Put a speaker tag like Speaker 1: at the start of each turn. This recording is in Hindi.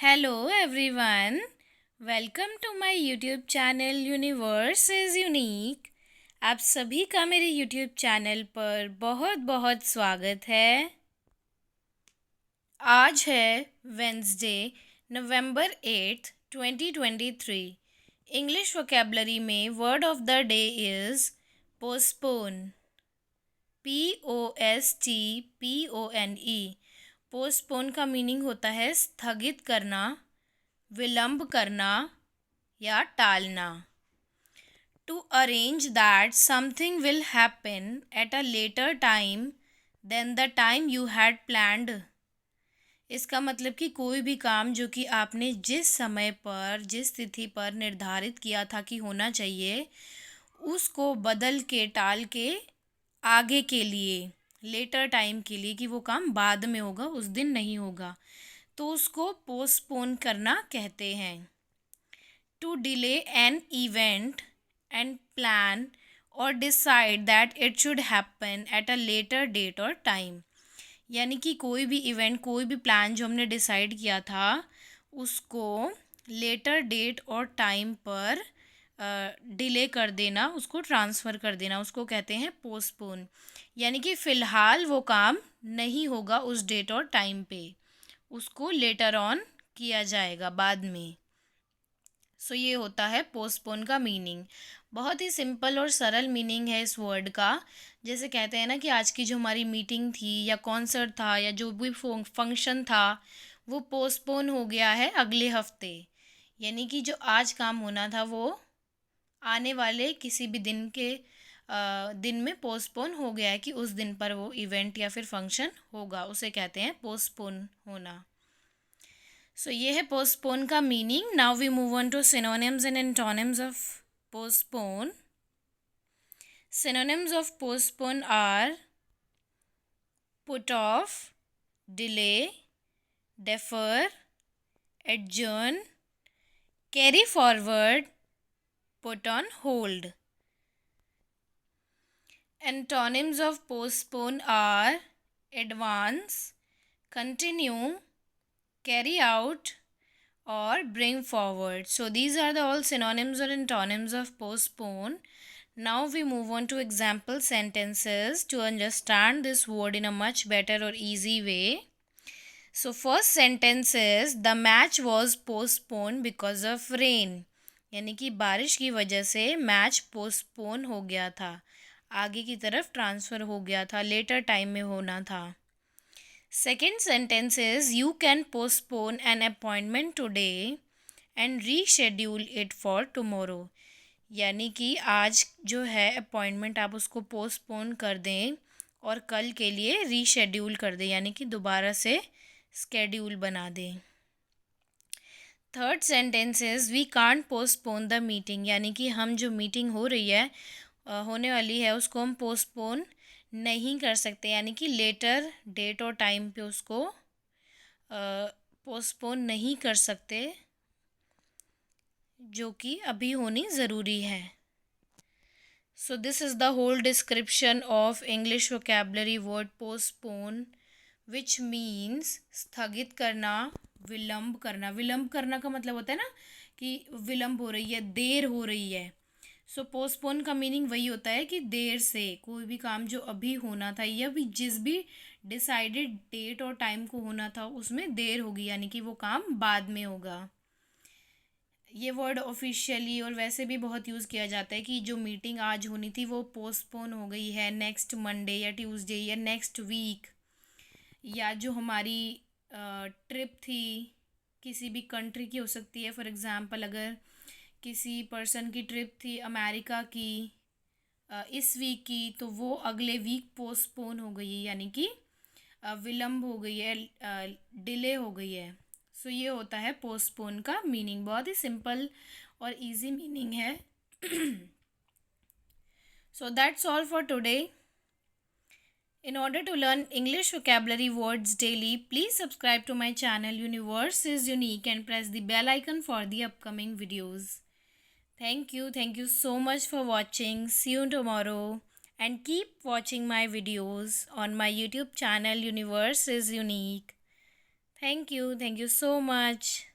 Speaker 1: Hello everyone, welcome to my YouTube channel universe is unique. आप सभी का मेरे YouTube चैनल पर बहुत बहुत स्वागत है। आज है वेंसडे नवंबर 8, 2023। इंग्लिश वोकेबलरी में word of the day is postpone. POSTPONE। Postpone का मीनिंग होता है स्थगित करना, विलंब करना या टालना। To arrange that something will happen at a later time than the time you had planned. इसका मतलब कि कोई भी काम जो कि आपने जिस समय पर जिस तिथि पर निर्धारित किया था कि होना चाहिए, उसको बदल के टाल के आगे के लिए, लेटर टाइम के लिए, कि वो काम बाद में होगा, उस दिन नहीं होगा, तो उसको पोस्टपोन करना कहते हैं। To delay an event and plan और decide that it should happen at a later date और टाइम। यानी कि कोई भी इवेंट, कोई भी प्लान जो हमने डिसाइड किया था, उसको लेटर डेट और टाइम पर डिले कर देना, उसको ट्रांसफ़र कर देना, उसको कहते हैं पोस्टपोन। यानी कि फ़िलहाल वो काम नहीं होगा उस डेट और टाइम पे, उसको लेटर ऑन किया जाएगा बाद में। सो ये होता है पोस्टपोन का मीनिंग। बहुत ही सिंपल और सरल मीनिंग है इस वर्ड का। जैसे कहते हैं ना कि आज की जो हमारी मीटिंग थी या कॉन्सर्ट था या जो भी फंक्शन था, वो पोस्टपोन हो गया है अगले हफ्ते। यानी कि जो आज काम होना था वो आने वाले किसी भी दिन में पोस्टपोन हो गया है, कि उस दिन पर वो इवेंट या फिर फंक्शन होगा, उसे कहते हैं पोस्टपोन होना। सो ये है पोस्टपोन का meaning. Now we move on to synonyms and antonyms of postpone. Synonyms of postpone are put off, delay, defer, adjourn, carry forward, put on hold. Antonyms of postpone are advance, continue, carry out, or bring forward. So these are the all synonyms or antonyms of postpone. Now we move on to example sentences to understand this word in a much better or easy way. So first sentence is the match was postponed because of rain. यानी कि बारिश की वजह से मैच पोस्टपोन हो गया था, आगे की तरफ ट्रांसफ़र हो गया था, लेटर टाइम में होना था। Second sentence is you can postpone an appointment today and reschedule it for tomorrow. यानी कि आज जो है अपॉइंटमेंट, आप उसको पोस्टपोन कर दें और कल के लिए रीशेड्यूल कर दें, यानी कि दोबारा से स्केड्यूल बना दें। Third sentence is we can't postpone the meeting. यानी कि हम जो मीटिंग हो रही है, होने वाली है, उसको हम पोस्टपोन नहीं कर सकते, यानी कि लेटर डेट और टाइम पे उसको पोस्टपोन नहीं कर सकते, जो कि अभी होनी ज़रूरी है। So this is the whole description of English vocabulary word postpone, which means स्थगित करना, विलंब करना। विलंब करना का मतलब होता है ना कि विलंब हो रही है, देर हो रही है। सो पोस्टपोन का मीनिंग वही होता है कि देर से कोई भी काम जो अभी होना था या भी जिस भी डिसाइडेड डेट और टाइम को होना था, उसमें देर होगी, यानी कि वो काम बाद में होगा। ये वर्ड ऑफिशियली और वैसे भी बहुत यूज़ किया जाता है कि जो मीटिंग आज होनी थी वो पोस्टपोन हो गई है नेक्स्ट मंडे या ट्यूसडे या नेक्स्ट वीक। या जो हमारी ट्रिप थी, किसी भी कंट्री की हो सकती है। फॉर एग्ज़ाम्पल अगर किसी पर्सन की ट्रिप थी अमेरिका की इस वीक की, तो वो अगले वीक पोस्टपोन हो गई है, यानी कि विलंब हो गई है, डिले हो गई है। सो ये होता है पोस्टपोन का मीनिंग। बहुत ही सिंपल और इजी मीनिंग है। So that's all for today. In order to learn English vocabulary words daily, please subscribe to my channel Universe is Unique and press the bell icon for the upcoming videos. Thank you. Thank you so much for watching. See you tomorrow and keep watching my videos on my YouTube channel Universe is Unique. Thank you. Thank you so much.